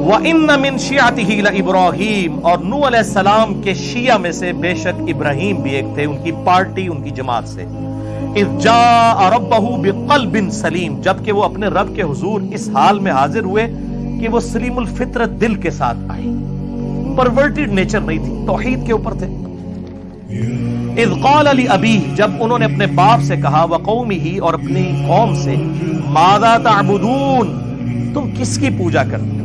وَإِنَّ مِن شِيعَتِهِ لَإِبْرَاهِيمَ، اور نوح علیہ السلام کے شیعہ میں سے بے شک ابراہیم بھی ایک تھے، ان کی پارٹی، ان کی جماعت سے. اِذْ جَاءَ رَبَّهُ بِقَلْبٍ سَلِيمٍ، جبکہ وہ اپنے رب کے حضور اس حال میں حاضر ہوئے کہ وہ سلیم الفطرت دل کے ساتھ آئی، پرورٹڈ نیچر نہیں تھی، توحید کے اوپر تھے. اذ قال لأبیہ، جب انہوں نے اپنے باپ سے کہا، وقومہ، اور اپنی قوم سے، ماذا تعبدون، تم کس کی پوجا کرتے ہو؟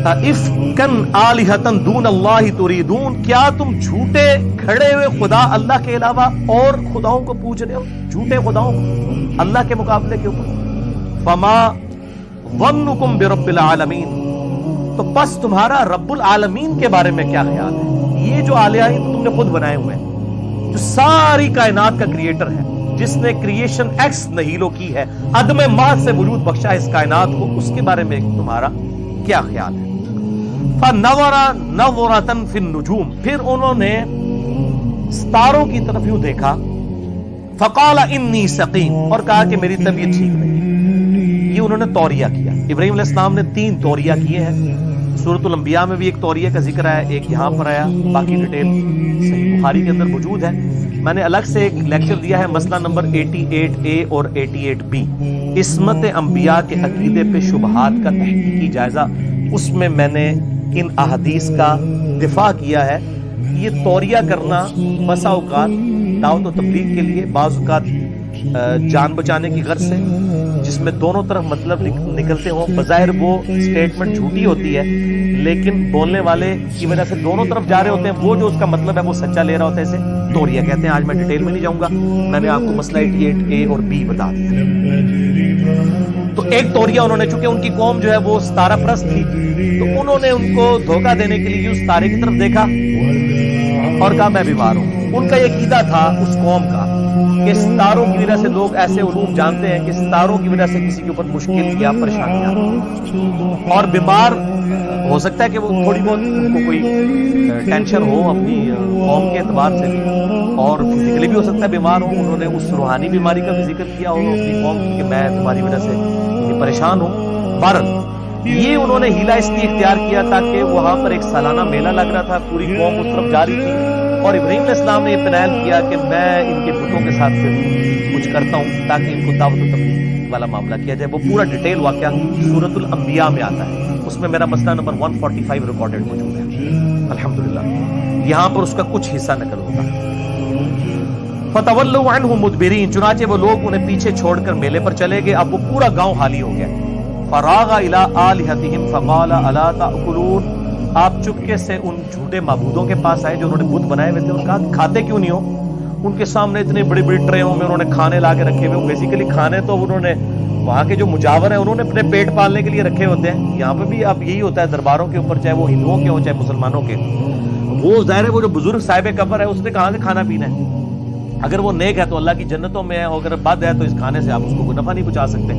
افکن آلہتن دون اللہ تریدون، کیا تم جھوٹے کھڑے ہوئے خدا اللہ کے علاوہ اور خداؤں کو پوج رہے ہو، جھوٹے خداؤں کو اللہ کے مقابلے کے اوپر. فما ظنکم برب العالمین، تو بس تمہارا رب العالمین کے بارے میں کیا خیال ہے؟ یہ جو آلیہ ہیں تم نے خود بنائے ہوئے ہیں، جو ساری کائنات کا کریٹر ہے، جس نے کریشن ایکس نہیلو کی ہے، عدم محض سے وجود بخشا اس کائنات کو، اس کے بارے میں تمہارا کیا خیال ہے؟ فَنَظَرَ نَظْرَةً فِي النُّجُومِ، پھر انہوں نے ستاروں کی طرف یوں دیکھا. فَقَالَ إِنِّي سَقِيمٌ، اور کہا کہ میری طبیعت ٹھیک نہیں. یہ انہوں نے توریہ کیا. ابراہیم علیہ السلام نے 3 توریہ کیے ہیں. سورۃ الانبیاء میں بھی ایک توریہ کا ذکر آیا، ایک یہاں پر آیا، باقی ڈیٹیل صحیح بخاری کے اندر موجود ہے. میں نے الگ سے ایک لیکچر دیا ہے، مسئلہ نمبر 88A اور 88B، عصمت انبیاء کے عقیدے پہ شبہات کا تحقیقی جائزہ. اس میں میں نے ان احادیث کا دفاع کیا ہے. یہ توریہ کرنا بسا اوقات دعوت و تبلیغ کے لیے، بعض اوقات جان بچانے کی غرض سے، جس میں دونوں طرف مطلب نکلتے ہوں. بظاہر وہ سٹیٹمنٹ جھوٹی ہوتی ہے، لیکن بولنے والے کی وجہ سے دونوں طرف جا رہے ہوتے ہیں، وہ جو اس کا مطلب ہے وہ سچا لے رہا ہوتا ہے. اسے توریہ کہتے ہیں. آج میں ڈیٹیل میں نہیں جاؤں گا، میں نے آپ کو مسئلہ 88A اور B بتا دیا. تو ایک توریہ انہوں نے، چونکہ ان کی قوم جو ہے وہ ستارہ پرست تھی، تو انہوں نے ان کو دھوکہ دینے کے لیے اس ستارے کی طرف دیکھا اور کہا میں بیمار ہوں. ان کا یہ عقیدہ تھا اس قوم کا کہ ستاروں کی وجہ سے لوگ ایسے علوم جانتے ہیں کہ ستاروں کی وجہ سے کسی کے اوپر مشکل یا پریشانی آتی، اور بیمار ہو سکتا ہے کہ وہ تھوڑی بہت ان کو کوئی ٹینشن ہو اپنی قوم کے اعتبار سے بھی، اور فزیکلی بھی ہو سکتا ہے بیمار ہو. انہوں نے اس روحانی بیماری کا بھی ذکر کیا ہو اپنی قوم کی کہ میں تمہاری وجہ سے پریشان ہوں. بہرحال یہ انہوں نے ہیلا اس لیے اختیار کیا تاکہ وہاں پر ایک سالانہ میلہ لگ رہا تھا، پوری قوم اس طرف جا رہی تھی، اور ابراہیم علیہ السلام نے یہ پلان کیا کہ میں ان کے بتوں کے ساتھ پھر کچھ کرتا ہوں تاکہ ان کو دعوت و تبلیغ والا معاملہ کیا جائے. وہ پورا ڈیٹیل واقعہ سورۃ الانبیاء میں آتا ہے، اس میں میرا مسئلہ نمبر 145 ریکارڈڈ موجود ہے الحمدللہ. یہاں پر اس کا کچھ حصہ نقل ہوگا. فَتَوَلَّوْا عَنْهُ مُدْبِرِينَ، چنانچہ وہ لوگ انہیں پیچھے چھوڑ کر میلے پر چلے گئے. اب وہ پورا گاؤں خالی ہو گیا. فَرَاغَ إِلَىٰ آلِهَتِهِمْ فَقَالَ أَلَا تَأْكُلُونَ، آپ چپکے سے ان جھوٹے معبودوں کے پاس آئے جو انہوں نے بت بنائے ہوئے تھے. ان کا کھاتے کیوں نہیں ہو؟ ان کے سامنے اتنے بڑی بڑی ٹریوں میں انہوں نے کھانے لا کے رکھے ہوئے. بیسیکلی کھانے تو انہوں نے وہاں کے جو مجاور ہیں انہوں نے اپنے پیٹ پالنے کے لیے رکھے ہوتے ہیں. یہاں پہ بھی اب یہی ہوتا ہے درباروں کے اوپر، چاہے وہ ہندوؤں کے ہوں چاہے مسلمانوں کے. وہ ظاہر ہے وہ جو بزرگ صاحب قبر ہے اس نے کہاں سے کھانا پینا ہے. اگر وہ نیک ہے تو اللہ کی جنتوں میں ہے، اور اگر بد ہے تو اس کھانے سے آپ اس کو کوئی نفع نہیں پہنچا سکتے.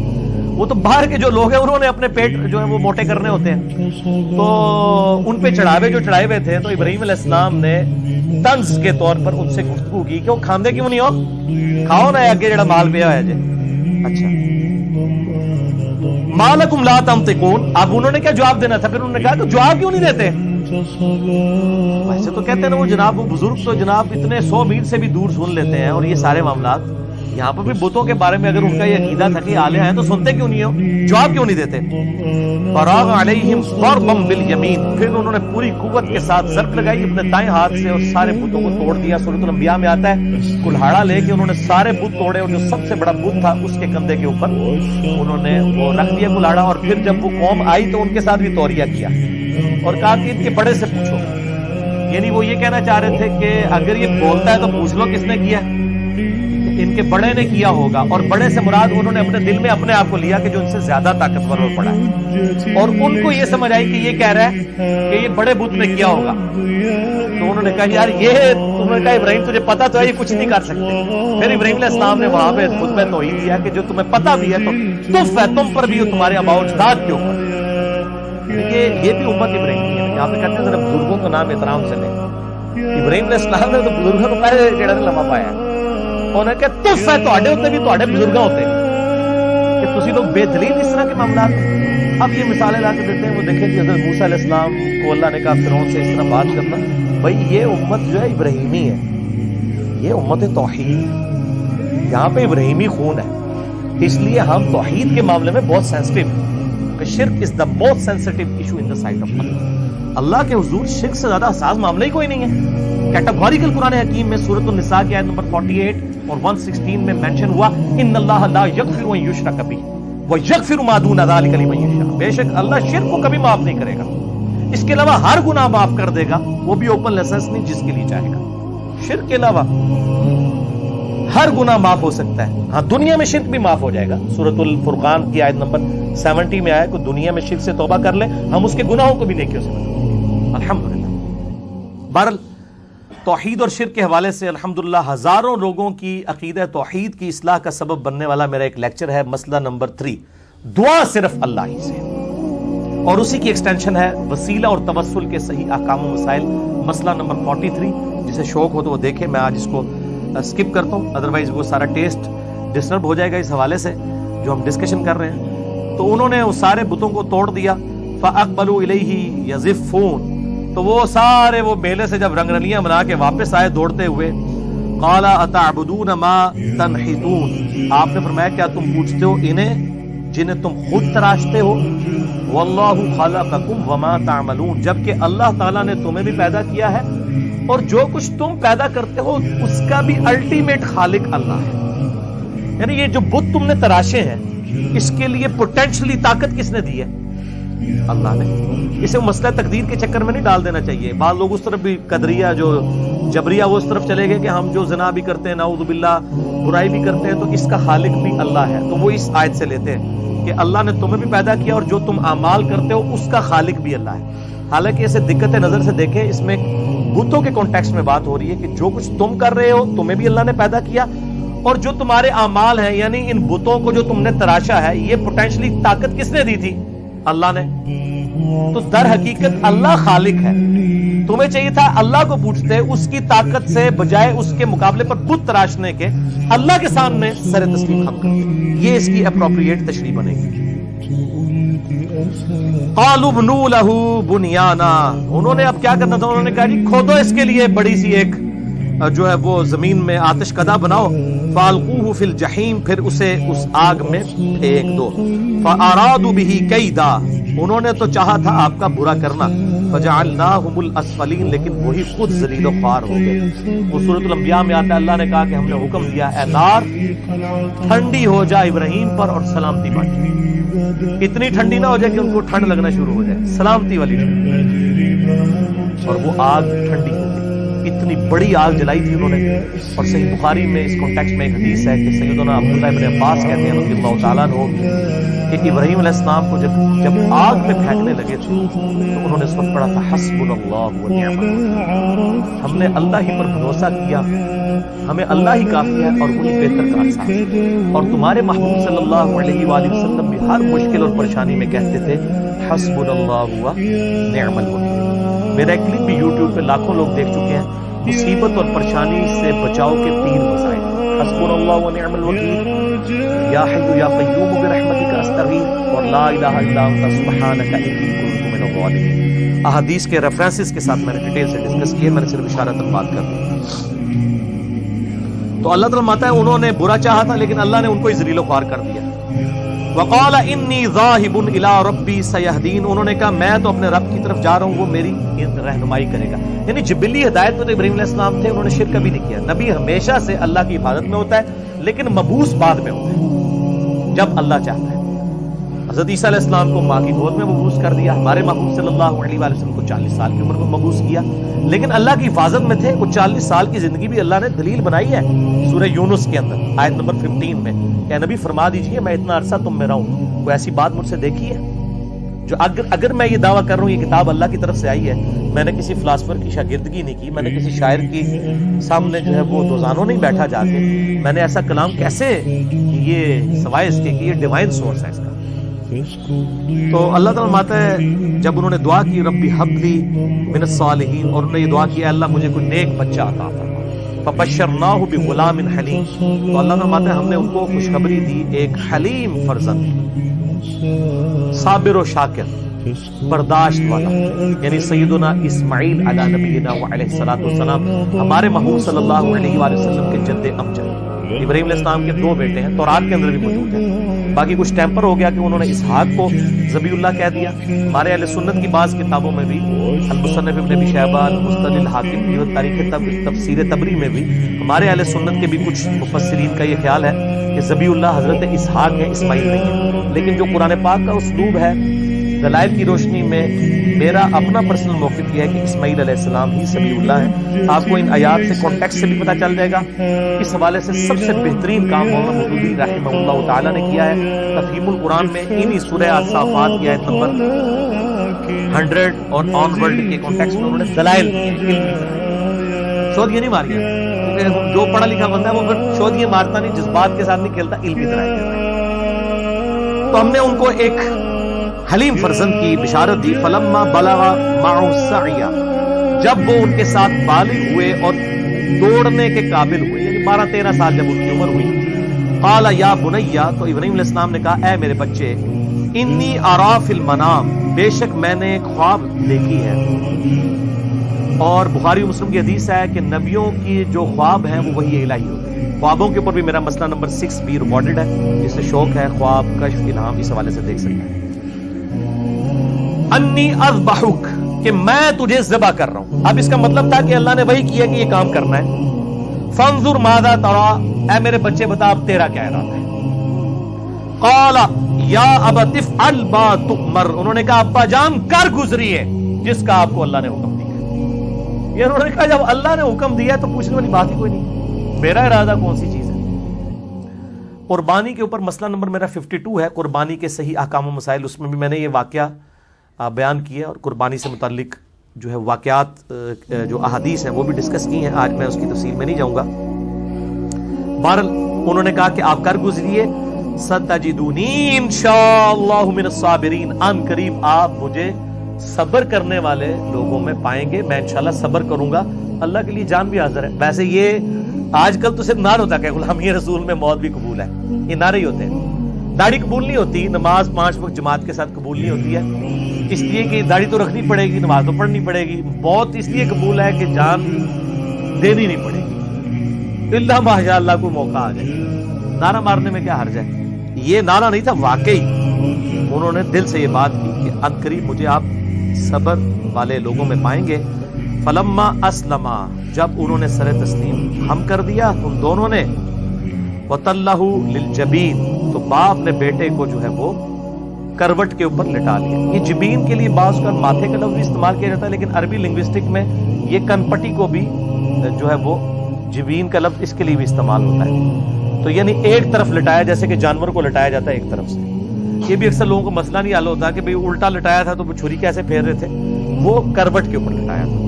وہ تو باہر کے جو لوگ ہیں انہوں نے اپنے پیٹ جو ہے وہ موٹے کرنے ہوتے ہیں. تو ان پہ چڑھاوے جو چڑھائے ہوئے تھے، تو ابراہیم علیہ السلام نے طنز کے طور پر ان سے گفتگو کی کہ وہ کھاندے کیوں نہیں ہو، کھاؤ نا اگے جڑا مال پیا ہوا ہے جی. اچھا مالکم لا تنطقون، اب انہوں نے کیا جواب دینا تھا؟ پھر انہوں نے کہا کہ جواب کیوں نہیں دیتے؟ ویسے تو کہتے ہیں نا وہ جناب، وہ بزرگ تو جناب اتنے 100 میل سے بھی دور سن لیتے ہیں، اور یہ سارے معاملات یہاں پر بھی بتوں کے بارے میں اگر ان کا یہ عقیدہ تھا کہ آلے ہیں تو سنتے کیوں نہیں ہو، جواب کیوں نہیں دیتے؟ فراغ علیہم ضربا بالیمین، پھر انہوں نے پوری قوت کے ساتھ ضرب لگائی اپنے دائیں ہاتھ سے اور سارے بتوں کو توڑ دیا. سورۃ الانبیاء میں آتا ہے کلہاڑا لے کے انہوں نے سارے بت توڑے، اور جو سب سے بڑا بت تھا اس کے کندھے کے اوپر انہوں نے وہ رکھ دیا کلہاڑا. اور پھر جب وہ قوم آئی تو ان کے ساتھ بھی توریہ کیا اور کہا کہ ان کے بڑے سے پوچھو. یعنی وہ یہ کہنا چاہ رہے تھے کہ اگر یہ بولتا ہے تو پوچھ لو کس نے کیا، ان کے بڑے نے کیا ہوگا. اور بڑے سے مراد انہوں نے اپنے دل میں اپنے آپ کو لیا کہ جو ان سے زیادہ طاقتور اور بڑا ہے، اور ان کو یہ سمجھ آئی کہ یہ کہہ رہا ہے کہ یہ بڑے بت نے کیا ہوگا. تو انہوں نے کہا یار یہ تم نے کہا ابراہیم تجھے پتا تو ہے یہ کچھ نہیں کر سکتے. پھر ابراہیم علیہ السلام نے وہاں پہ خطبہ توحید دیا کہ جو تمہیں پتا بھی ہے تو تف ہے تم پر بھی تمہارے آباء و اجداد کے اوپر. یہ بھی امت ابراہیمی ہے. یہاں پہ کہتے ہیں ذرا بزرگوں کا نام احترام سے لیں. ابراہیم علیہ السلام نے تو بزرگوں کو پہلے جڑا لمحہ پایا ہے. انہوں نے کہا تف ہے تواڈے تے بھی تواڈے بزرگاں ہوتے کہ تسی لوگ بے دلیل اس طرح کے معاملات میں۔ اب یہ مثالیں لا کے دیتے ہیں، وہ دیکھیں کہ حضرت موسیٰ علیہ السلام کو اللہ نے کہا فرعون سے اس طرح بات کرنا، بھائی یہ امت جو ہے ابراہیمی ہے، یہ امت توحید ہے، یہاں پہ ابراہیمی خون ہے، اس لیے ہم توحید کے معاملے میں بہت سینسٹیو ہیں کہ شرک is the most sensitive issue in the sight of اللہ۔ اللہ کے حضور شرک سے زیادہ حساس معاملہ ہی کوئی نہیں ہے۔ کیٹاگوریکل قرآن حکیم میں سورۃ النساء کی آیت نمبر 48 اور 116 میں مینشن ہوا ان اللہ لا یغفر ان یشرک بہ ویغفر ما دون ذلک لمن یشاء، بے شک اللہ شرک کو کبھی معاف نہیں کرے گا، اس کے علاوہ ہر گناہ معاف کر دے گا، وہ بھی اوپن لائسنس نہیں، جس کے لیے چاہے گا۔ شرک کے علاوہ ہر گناہ معاف ہو سکتا ہے، ہاں دنیا میں شرک بھی معاف ہو جائے گا۔ سورۃ الفرقان کی آیت نمبر 70 میں آیا کہ دنیا میں شرک سے توبہ کر لے ہم اس کے گناہوں کو بھی نیکیوں سے بدلیں گے، الحمدللہ۔ بہرحال توحید اور شرک کے حوالے سے الحمدللہ ہزاروں لوگوں کی عقیدہ توحید کی اصلاح کا سبب بننے والا میرا ایک لیکچر ہے، مسئلہ نمبر 3، دعا صرف اللہ ہی سے، اور اسی کی ایکسٹینشن ہے وسیلہ اور توسل کے صحیح احکام و مسائل، مسئلہ نمبر 43۔ جسے شوق ہو تو وہ دیکھے، میں آج اس کو سکپ کرتا ہوں، ادروائز وہ سارا ٹیسٹ ڈسٹرب ہو جائے گا اس حوالے سے جو ہم ڈسکشن کر رہے ہیں۔ تو انہوں نے اس سارے بتوں کو توڑ دیا، فَأَقْبَلُوا إِلَيْهِ يَزِفُّونَ، تو وہ سارے وہ میلے سے جب رنگ رلیاں بنا کے واپس آئے دوڑتے ہوئے، قَالَ أَتَعْبُدُونَ مَا تَنْحِتُونَ، آپ نے فرمایا کیا تم پوچھتے ہو انہیں جنہیں تم خود تراشتے ہو، وَاللَّهُ خَلَقَكُمْ وَمَا تَعْمَلُونَ، جبکہ اللہ تعالیٰ نے تمہیں بھی پیدا کیا ہے اور جو کچھ تم پیدا کرتے ہو اس کا بھی الٹیمیٹ خالق اللہ ہے۔ یعنی یہ جو بت تم نے تراشے ہیں اس کے لیے پوٹینشلی طاقت کس نے دی ہے؟ اللہ نے۔ اسے مسئلہ تقدیر کے چکر میں نہیں ڈال دینا چاہیے۔ بعض لوگ اس طرف بھی قدریہ جو جبریہ وہ اس طرف چلے گئے کہ ہم جو زنا بھی کرتے ہیں، نعوذ باللہ برائی بھی کرتے ہیں، تو اس کا خالق بھی اللہ ہے، تو وہ اس آیت سے لیتے ہیں کہ اللہ نے تمہیں بھی پیدا کیا اور جو تم اعمال کرتے ہو اس کا خالق بھی اللہ ہے۔ حالانکہ اسے دقت نظر سے دیکھیں، اس میں بتوں کے کانٹیکسٹ میں بات ہو رہی ہے کہ جو کچھ تم کر رہے ہو تمہیں بھی اللہ نے پیدا کیا، اور جو تمہارے اعمال ہیں یعنی ان بتوں کو جو تم نے تراشا ہے یہ پوٹینشلی طاقت کس نے دی تھی؟ اللہ نے۔ تو در حقیقت اللہ خالق ہے، تمہیں چاہیے تھا اللہ کو پوچھتے اس کی طاقت سے بجائے اس کے مقابلے پر بت تراشنے کے اللہ کے سامنے سر تسلیم خم کرتے۔ یہ اس کی اپروپریٹ تشریح بنے گی۔ قالوا بنوا له بنیانا، انہوں نے اب کیا کرنا تھا، انہوں نے کہا جی کھودو اس کے لیے بڑی سی ایک جو ہے وہ زمین میں آتش کدہ بناؤ، فالقوه فی الجحیم، پھر اسے اس آگ میں پھینک دو، فارادوا به کیدا، انہوں نے تو چاہا تھا آپ کا برا کرنا، فجعلناهم الاسفلین، لیکن وہی خود ذلیل و خوار ہو گئے۔ وہ سورۃ الانبیاء میں آتا ہے اللہ نے کہا کہ ہم نے حکم دیا اے نار ٹھنڈی ہو جا ابراہیم پر اور سلامتی بانٹ، اتنی ٹھنڈی نہ ہو جائے کہ ان کو ٹھنڈ لگنا شروع ہو جائے، سلامتی والی ٹھنڈ، اور وہ آگ ٹھنڈی ہو گئی، اتنی بڑی آگ جلائی تھی انہوں نے۔ اور صحیح بخاری میں اس کانٹیکسٹ میں ایک حدیث ہے کہ سیدنا عبداللہ ابن عباس کہتے ہیں رضی اللہ تعالیٰ عنہ کہ ابراہیم علیہ السلام کو جب آگ میں پھینکنے لگے تھے تو انہوں نے اس وقت پڑھا تھا حسبنا اللہ و نعم الوکیل، ہم نے اللہ ہی پر بھروسہ کیا، ہمیں اللہ ہی کافی ہے اور وہی بہتر کارساز ہے۔ اور تمہارے محبوب صلی اللہ علیہ وآلہ وسلم بھی ہر مشکل اور پریشانی میں کہتے تھے حسبنا اللہ و نعم الوکیل۔ میرا ایک کلپ بھی یوٹیوب پہ لاکھوں لوگ دیکھ چکے ہیں، مصیبت اور پریشانی سے بچاؤ کے 3 وسائل، حسبنا اللہ و نعم الوکیل، یا حی یا قیوم برحمتک استغیث، اور لا الہ الا انت سبحانک انی کنت من الظالمین۔ احادیث کے ریفرنسز کے ساتھ میں نے ڈیٹیل سے ڈسکس کیے، میں نے صرف اشارتاً بات کر دی۔ تو اللہ تعالیٰ ماتا ہے انہوں نے برا چاہا تھا لیکن اللہ نے ان کو ذلیل و خوار کر دیا۔ وقال انی ذاہب الی ربی سیہدین، انہوں نے کہا میں تو اپنے رب کی طرف جا رہا ہوں، وہ میری رہنمائی کرے گا۔ یعنی جبلی ہدایت میں تو ابراہیم علیہ السلام تھے، انہوں نے شرک کبھی نہیں کیا۔ نبی ہمیشہ سے اللہ کی حفاظت میں ہوتا ہے لیکن مبعوث بعد میں ہوتا ہے جب اللہ چاہتا ہے۔ حضرت عیسیٰ علیہ السلام کو ماں کی گود میں مبعوث کر دیا، ہمارے محبوب صلی اللہ علیہ وآلہ وسلم کو 40 سال کی عمر میں مبعوث کیا، لیکن اللہ کی حفاظت میں تھے۔ وہ 40 سال کی زندگی بھی اللہ نے دلیل بنائی ہے سورہ یونس کے اندر آیت نمبر 15 میں کہ نبی فرما دیجئے میں اتنا عرصہ تم میں رہوں، کوئی ایسی بات مجھ سے دیکھی ہے جو اگر میں یہ دعویٰ کر رہا ہوں یہ کتاب اللہ کی طرف سے آئی ہے، میں نے کسی فلاسفر کی شاگردگی نہیں کی، میں نے کسی شاعر کی سامنے جو ہے وہ دوزانوں نہیں بیٹھا جا کے، میں نے ایسا کلام کیسے، یہ سوائے اس کے کہ یہ ڈیوائن سورس ہے اس کا۔ تو اللہ تعالیٰ ماتا ہے جب انہوں نے دعا کی ربی حب لی من الصالحین، اور انہوں نے یہ دعا کیا اللہ مجھے کوئی نیک بچہ عطا فرما، فبشرناہ بغلام حلیم، تو اللہ فرماتے ہیں ہم نے ان کو خوشخبری دی ایک حلیم فرزند، صابر و شاکر، برداشت والا، یعنی سیدنا اسماعیل علی نبینا وعلیہ الصلوۃ والسلام، ہمارے محبوب صلی اللہ علیہ وآلہ وسلم کے جد امجد۔ ابراہیم علیہ السلام کے دو بیٹے ہیں، تورات کے اندر بھی موجود ہیں، باقی کچھ ٹیمپر ہو گیا کہ انہوں نے اسحاق کو ذبیح اللہ کہہ دیا۔ ہمارے اہل سنت کی بعض کتابوں میں بھی، المصنف ابن ابی شیبہ، المستدل الحاکم کی تاریخ تفسیر تبری میں بھی، ہمارے اہل سنت کے بھی کچھ مفسرین کا یہ خیال ہے کہ ذبیح اللہ حضرت اسحاق ہے، اسماعیل نہیں ہے۔ لیکن جو قرآن پاک کا اسلوب ہے، دلائل کی روشنی میں میرا اپنا پرسنل موقف یہ ہے کہ اسماعیل علیہ السلام ہی ذبیح اللہ ہے۔ آپ کو ان آیات سے کانٹیکسٹ سے بھی پتہ چل جائے گا۔ اس حوالے سے سب سے بہترین کام مولانا مودودی رحمہ اللہ تعالیٰ نے کیا ہے تفہیم القرآن میں، انہی سورہ الصافات کی آیت نمبر 100 اور آن ورلڈ کے کانٹیکسٹ میں انہوں نے دلائل شود یہ نہیں ماری ہے، کیونکہ جو پڑھا لکھا بندہ ہے وہ شود یہ مارتا نہیں، جذبات کے ساتھ نہیں کھیلتا، علم کی طرح۔ تو ہم نے ان کو ایک حلیم فرزند کی بشارت دی۔ فلما بلغ معه السعي، جب وہ ان کے ساتھ بالغ ہوئے اور دوڑنے کے قابل ہوئے، یعنی 12-13 سال جب ان کی عمر ہوئی، قال یا بنیا، تو ابراہیم علیہ السلام نے کہا اے میرے بچے، انی ارا فی المنام، بے شک میں نے ایک خواب دیکھی ہے۔ اور بخاری و مسلم کی حدیث ہے کہ نبیوں کی جو خواب ہیں وہ وحی الہی ہوتے ہیں۔ خوابوں کے اوپر بھی میرا مسئلہ نمبر 6 بھی ریکارڈڈ ہے، جس سے شوق ہے خواب، کشف، الہام، اس حوالے سے دیکھ سکتے ہیں۔ انی اذبحک، کہ میں تجھے ذبح کر رہا ہوں۔ اب اس کا مطلب تھا کہ اللہ نے وہی کیا کہ یہ کام کرنا ہے۔ فانظر ماذا تری، اے میرے بچے بتا اب تیرا کیا ارادہ ہے۔ قال یا ابت افعل ما تؤمر، انہوں نے کہا ابا جان کر گزریے جس کا آپ کو اللہ نے حکم دیا۔ یہ انہوں نے کہا جب اللہ نے حکم دیا تو پوچھنے والی بات ہی کوئی نہیں، میرا ارادہ کون سی چیز ہے۔ قربانی کے اوپر مسئلہ نمبر میرا 52 ہے، قربانی کے صحیح احکام و مسائل، اس میں بھی میں نے یہ واقعہ بیان کیے اور قربانی سے متعلق جو ہے واقعات، جو احادیث ہیں وہ بھی ڈسکس کی ہیں۔ آج میں اس کی تفصیل میں نہیں جاؤں گا۔ بہرحال انہوں نے کہا کہ آپ کر گزریے، ستجدونی انشاءاللہ من الصابرین، ان قریب آپ مجھے صبر کرنے والے لوگوں میں پائیں گے، میں انشاءاللہ صبر کروں گا، اللہ کے لیے جان بھی حاضر ہے۔ ویسے یہ آج کل تو صرف نعرہ ہوتا ہے کہ غلامی رسول میں موت بھی قبول ہے، یہ نعرے ہی ہوتے ہیں۔ داڑھی قبول نہیں ہوتی، نماز 5 وقت جماعت کے ساتھ قبول نہیں ہوتی ہے، اس لیے کہ داڑھی تو رکھنی پڑے گی، نماز تو پڑھنی پڑے گی۔ موت اس لیے قبول ہے کہ جان دینی نہیں پڑے گی، اللہ ماشاء اللہ کو موقع آ جائے۔ نعرہ مارنے میں کیا حرج ہے؟ یہ نعرہ نہیں تھا، واقعی انہوں نے دل سے یہ بات کی کہ ان قریب مجھے آپ صبر والے لوگوں میں پائیں گے۔ فلما اسلما، جب انہوں نے سر تسلیم ہم کر دیا ان دونوں نے، وَتَلَّهُ لِلْجَبِينِ، تو باپ نے بیٹے کو جو ہے وہ کروٹ کے اوپر لٹا لیا۔ یہ جبین کے لیے بعض کا ماتھے کا لفظ بھی استعمال کیا جاتا ہے، لیکن عربی لنگوسٹک میں یہ کنپٹی کو بھی جو ہے وہ جبین کا لفظ اس کے لیے بھی استعمال ہوتا ہے۔ تو یعنی ایک طرف لٹایا، جیسے کہ جانور کو لٹایا جاتا ہے ایک طرف سے۔ یہ بھی اکثر لوگوں کو مسئلہ نہیں حل ہوتا کہ بھئی الٹا لٹایا تھا تو وہ چھری کیسے پھیر رہے تھے، وہ کروٹ کے اوپر لٹایا تھا۔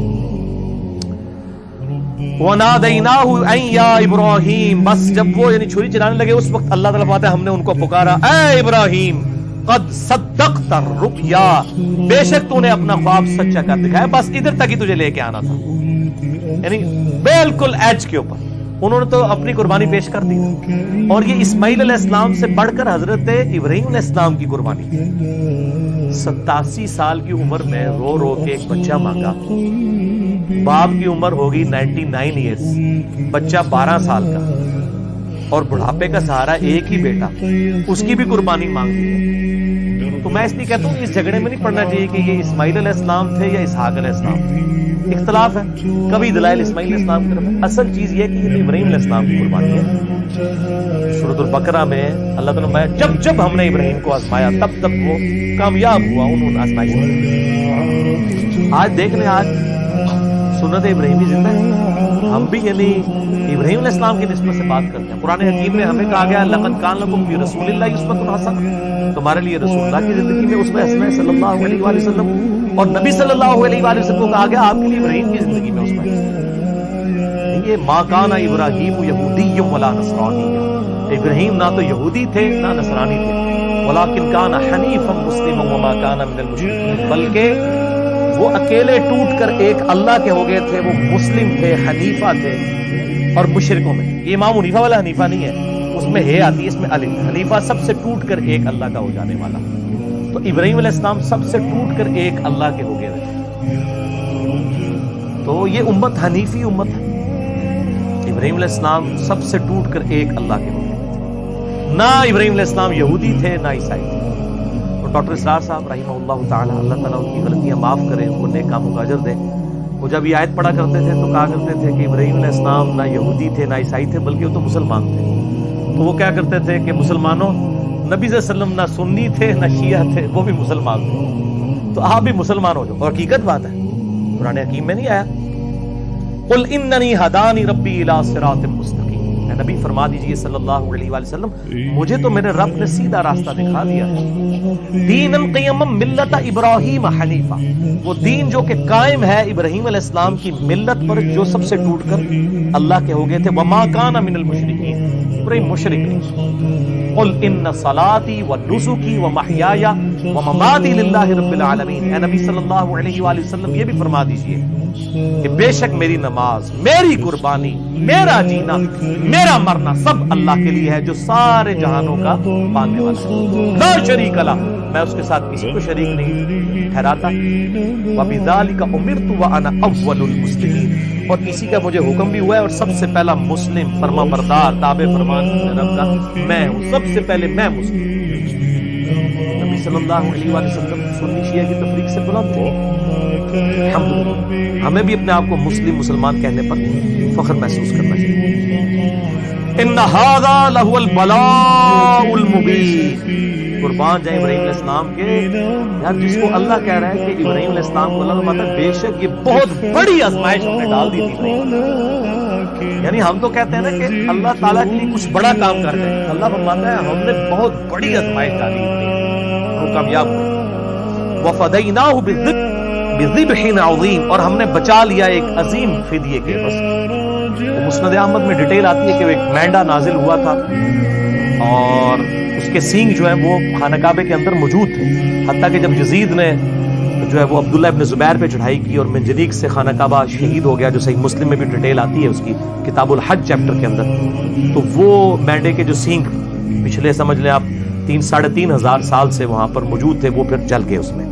وَنَادَيْنَاهُ أَن يَا إِبْرَاهِيمُ، بس جب وہ یعنی چھری چلانے لگے اس وقت اللہ تعالیٰ فرماتا ہے ہم نے ان کو پکارا، اے ابراہیم قد صدقت الرؤیا، بے شک تو نے اپنا خواب سچا کر دکھایا، بس ادھر تک ہی تجھے لے کے آنا تھا، یعنی بالکل ایج کے اوپر انہوں نے تو اپنی قربانی پیش کر دی۔ اور یہ اسماعیل علیہ السلام سے بڑھ کر حضرت ابراہیم علیہ السلام کی قربانی، 87 سال کی عمر میں رو رو کے ایک بچہ مانگا، باپ کی عمر ہوگی 99 ایئرز، بچہ 12 سال کا، اور بڑھاپے کا سہارا ایک ہی بیٹا، اس کی بھی قربانی مانگ دی ہے۔ تو میں اس لیے کہتا ہوں اس جھگڑے میں نہیں پڑنا چاہیے کہ یہ اسماعیل علیہ السلام تھے یا اسحاق علیہ السلام تھے، اختلاف ہے، کبھی دلائل اسماعیل علیہ السلام کی طرف ہے۔ اصل چیز یہ ہے کہ یہ ابراہیم علیہ السلام کی قربانی ہے۔ سورۃ البقرہ میں اللہ تعالیٰ نے جب جب ہم نے ابراہیم کو آزمایا تب تب وہ کامیاب ہوا، انہوں نے آزمائش کی۔ آج دیکھ لیں، آج سنت ابراہیمی زندہ ہے، ہم بھی یعنی ابراہیم علیہ السلام کی نسبت سے بات کرتے ہیں۔ قرآن حکیم میں ہمیں کہا گیا لقد کان لکم فی رسول اللہ اسوۃ حسنہ، تمہارے لیے رسول اللہ کی زندگی میں اسوہ حسنہ ہے صلی اللہ علیہ وآلہ وسلم، اور نبی صلی اللہ علیہ وآلہ وسلم کو کہا گیا آپ کے لیے ابراہیم کی زندگی میں اسوہ حسنہ۔ یہ ما کان ابراہیم یہودی ولا نصرانی، ابراہیم نہ تو یہودی تھے نہ نصرانی تھے، ولکن کان حنیفا مسلما وما کان من المشرکین، بلکہ وہ اکیلے ٹوٹ کر ایک اللہ کے ہو گئے تھے. وہ مسلم تھے, حنیفہ تھے, اور مشرکوں میں یہ امام حنیفہ والا حنیفہ نہیں ہے, اس میں ہے آتی ہے, اس میں الف. حنیفہ سب سے ٹوٹ کر ایک اللہ کا ہو جانے والا. تو ابراہیم علیہ السلام سب سے ٹوٹ کر ایک اللہ کے ہو گئے تھے. تو یہ امت حنیفی امت ہے. ابراہیم علیہ السلام سب سے ٹوٹ کر ایک اللہ کے ہو گئے تھے. نہ ابراہیم علیہ السلام یہودی تھے نہ عیسائی تھے. اور ڈاکٹر اسرار صاحب رحمہ اللہ تعالی, اللہ تعالیٰ ان کی غلطیاں معاف کرے, ان کو نیک کاموں کا اجر دے. وہ جب یہ آیت پڑھا کرتے تھے تو کہا کرتے تھے کہ ابراہیم علیہ السلام نہ یہودی تھے نہ عیسائی تھے بلکہ وہ تو مسلمان تھے. تو وہ کیا کرتے تھے کہ مسلمانوں, نبی صلی اللہ علیہ وسلم نہ سنی تھے نہ شیعہ تھے, وہ بھی مسلمان تھے, تو آپ بھی مسلمان ہو جاؤ. اور حقیقت بات ہے, قرآن حکیم میں نہیں آیا قل اننی ہدانی ربی الی صراط مستقیم. اے نبی فرما دیجئے صلی اللہ علیہ وآلہ وسلم, مجھے تو میرے رب نے سیدھا راستہ دکھا دیا ہے. دینا قیما ملت ابراہیم حنیفہ, وہ دین جو کہ قائم ہے ابراہیم علیہ السلام کی ملت پر, جو سب سے ٹوٹ کر اللہ کے ہو گئے تھے. وما کان من المشرکین, ابراہیم مشرک نہیں. قل ان صلاتی ونسکی ومحیای ومماتی للہ رب العالمین. اے نبی صلی اللہ علیہ وآلہ وسلم یہ بھی فرما دیجئے کہ بے شک میری نماز, میری قربانی, میرا جینا, میرا مرنا سب اللہ کے لیے ہے جو سارے جہانوں کا پالنے والا ہے. لا شریک لہ, میں اس کے ساتھ کسی کو شریک نہیں ٹھہراتا. وبذالک امرت وانا اول المسلمین, اور اسی کا مجھے حکم بھی ہوا ہے اور سب سے پہلا مسلم, فرما بردار, تابع فرمان رب کا میں ہوں. سب سے پہلے میں مسلم. نبی صلی اللہ علیہ وآلہ وسلم سنی شیعہ کی تفریق سے بلند تھے. الحمدللہ ہمیں بھی اپنے آپ کو مسلمان کہنے پر فخر محسوس کرنا چاہیے. ان ھذا لہو البلاء المبین. قربان جائیں ابراہیم علیہ السلام کے, یار جس کو اللہ کہہ رہا ہے کہ ابراہیم علیہ السلام کو اللہ فرماتا ہے بے شک یہ بہت بڑی آزمائش ہم نے ڈال دی تھی. یعنی ہم تو کہتے ہیں نا کہ اللہ تعالیٰ کے لیے کچھ بڑا کام کر دیں, اللہ فرماتا ہے ہم نے بہت بڑی آزمائش ڈالی تھی, وہ کامیاب ہوئے. وفدیناہ بذبح عظیم, اور ہم نے بچا لیا ایک عظیم فدیے کے. بس مسند احمد میں ڈیٹیل آتی ہے کہ وہ ایک مینڈا نازل ہوا تھا اور اس کے سینگ جو ہیں وہ خانہ کعبے کے اندر موجود تھے. حتیٰ کہ جب یزید نے جو ہے وہ عبداللہ ابن زبیر پہ چڑھائی کی اور منجنیق سے خانہ کعبہ شہید ہو گیا, جو صحیح مسلم میں بھی ڈیٹیل آتی ہے اس کی کتاب الحج چیپٹر کے اندر, تو وہ مینڈے کے جو سینگ پچھلے سمجھ لیں آپ 3,500 سال سے وہاں پر موجود تھے, وہ پھر جل گئے اس میں.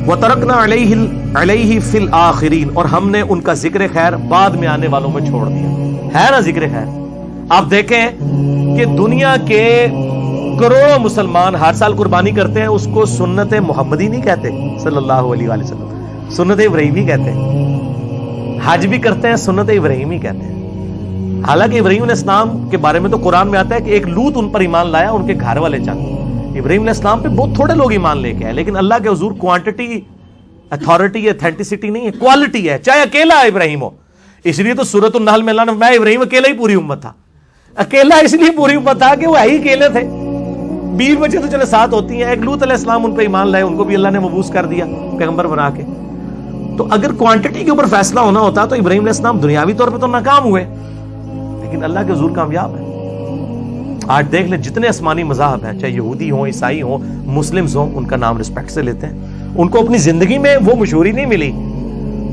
وَتَرَكْنَا عَلَيْهِ فِي الْآخِرِينَ, اور ہم نے ان کا ذکر خیر بعد میں آنے والوں میں چھوڑ دیا. ہے نا ذکر خیر. آپ دیکھیں کہ دنیا کے کروڑوں مسلمان ہر سال قربانی کرتے ہیں, اس کو سنت محمدی نہیں کہتے صلی اللہ علیہ وآلہ وسلم, سنت ابراہیمی کہتے ہیں. حج بھی کرتے ہیں, سنت ابراہیمی کہتے ہیں. حالانکہ ابراہیم علیہ السلام کے بارے میں تو قرآن میں آتا ہے کہ ایک لوط ان پر ایمان لایا, ان کے گھر والے چند. ابراہیم علیہ السلام پہ بہت تھوڑے لوگ ایمان لے کے آئے, لیکن اللہ کے حضور کوانٹٹی, اتھارٹی, اتھینٹسٹی نہیں ہے, کوالٹی ہے. چاہے اکیلا ابراہیم ہو, اس لیے تو سورۃ النحل میں اللہ نے میں ابراہیم اکیلا ہی پوری امت تھا. اکیلا اس لیے پوری امت تھا کہ وہ ہی اکیلے تھے, 20 بچے تو چلے ساتھ ہوتی ہیں. ایک لوط علیہ السلام ان پہ ایمان لائے, ان کو بھی اللہ نے مبعوث کر دیا پیغمبر بنا کے. تو اگر کوانٹٹی کے اوپر فیصلہ ہونا ہوتا تو ابراہیم علیہ السلام دنیاوی طور پہ تو ناکام ہوئے, لیکن اللہ کے حضور کامیاب ہے. آج دیکھ لیں جتنے آسمانی مذاہب ہیں, چاہے یہودی ہوں, عیسائی ہوں, مسلمز ہوں, ان کا نام رسپیکٹ سے لیتے ہیں. ان کو اپنی زندگی میں وہ مشہوری نہیں ملی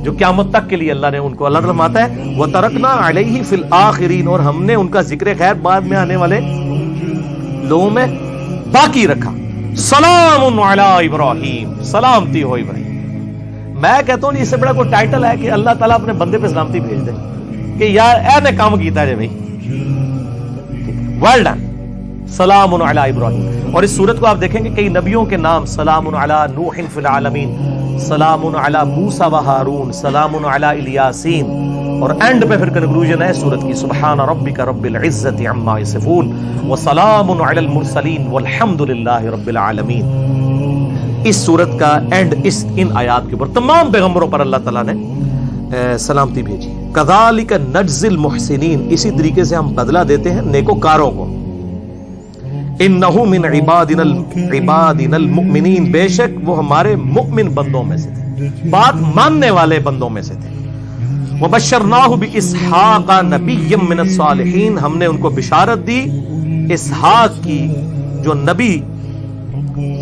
جو قیامت تک کے لیے اللہ نے ان کو, اللہ تعالیٰ فرماتا ہے وَتَرَكْنَا عَلَيْهِ فِي الْآخِرِينَ, اور ہم نے ان کا ذکر خیر بعد میں آنے والے لوگوں میں باقی رکھا. سلام علی ابراہیم, سلامتی ہو ابراہیم. میں کہتا ہوں اس سے بڑا کوئی ٹائٹل ہے کہ اللہ تعالیٰ اپنے بندے پہ سلامتی بھیج دے کہ یار اے نے کام کیتا ہے بھائی, ویل ڈن, سلام علی ابراہیم. اور اس صورت کو آپ دیکھیں گے کئی نبیوں کے نام, سلام علی نوح فی العالمین, سلام علی موسیٰ و ہارون, سلام علی الیاسین, اور اینڈ پہ پھر کنکلوژن ہے سورت کی سبحان ربک رب العزت عما یصفون وسلام علی المرسلین والحمد للہ رب العالمین. اس سورت کا اینڈ ان آیات کے اوپر تمام پیغمبروں پر اللہ تعالیٰ نے سلامتی بھیجی. کذالک نجزی المحسنین, اسی طریقے سے ہم بدلہ دیتے ہیں نیکوکاروں کو. انہو من عبادنا المؤمنین, بے شک وہ ہمارے مؤمن بندوں میں سے تھے, بات ماننے والے بندوں میں سے تھے. وبشرناہ باسحاق نبی من الصالحین, ہم نے ان کو بشارت دی اسحاق کی جو نبی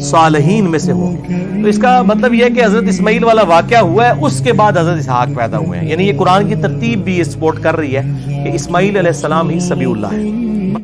صالحین میں سے ہوں گے. تو اس کا مطلب یہ ہے کہ حضرت اسماعیل والا واقعہ ہوا ہے، اس کے بعد حضرت اسحاق پیدا ہوئے ہیں. یعنی یہ قرآن کی ترتیب بھی یہ سپورٹ کر رہی ہے کہ اسماعیل علیہ السلام ہی سبی اللہ ہے.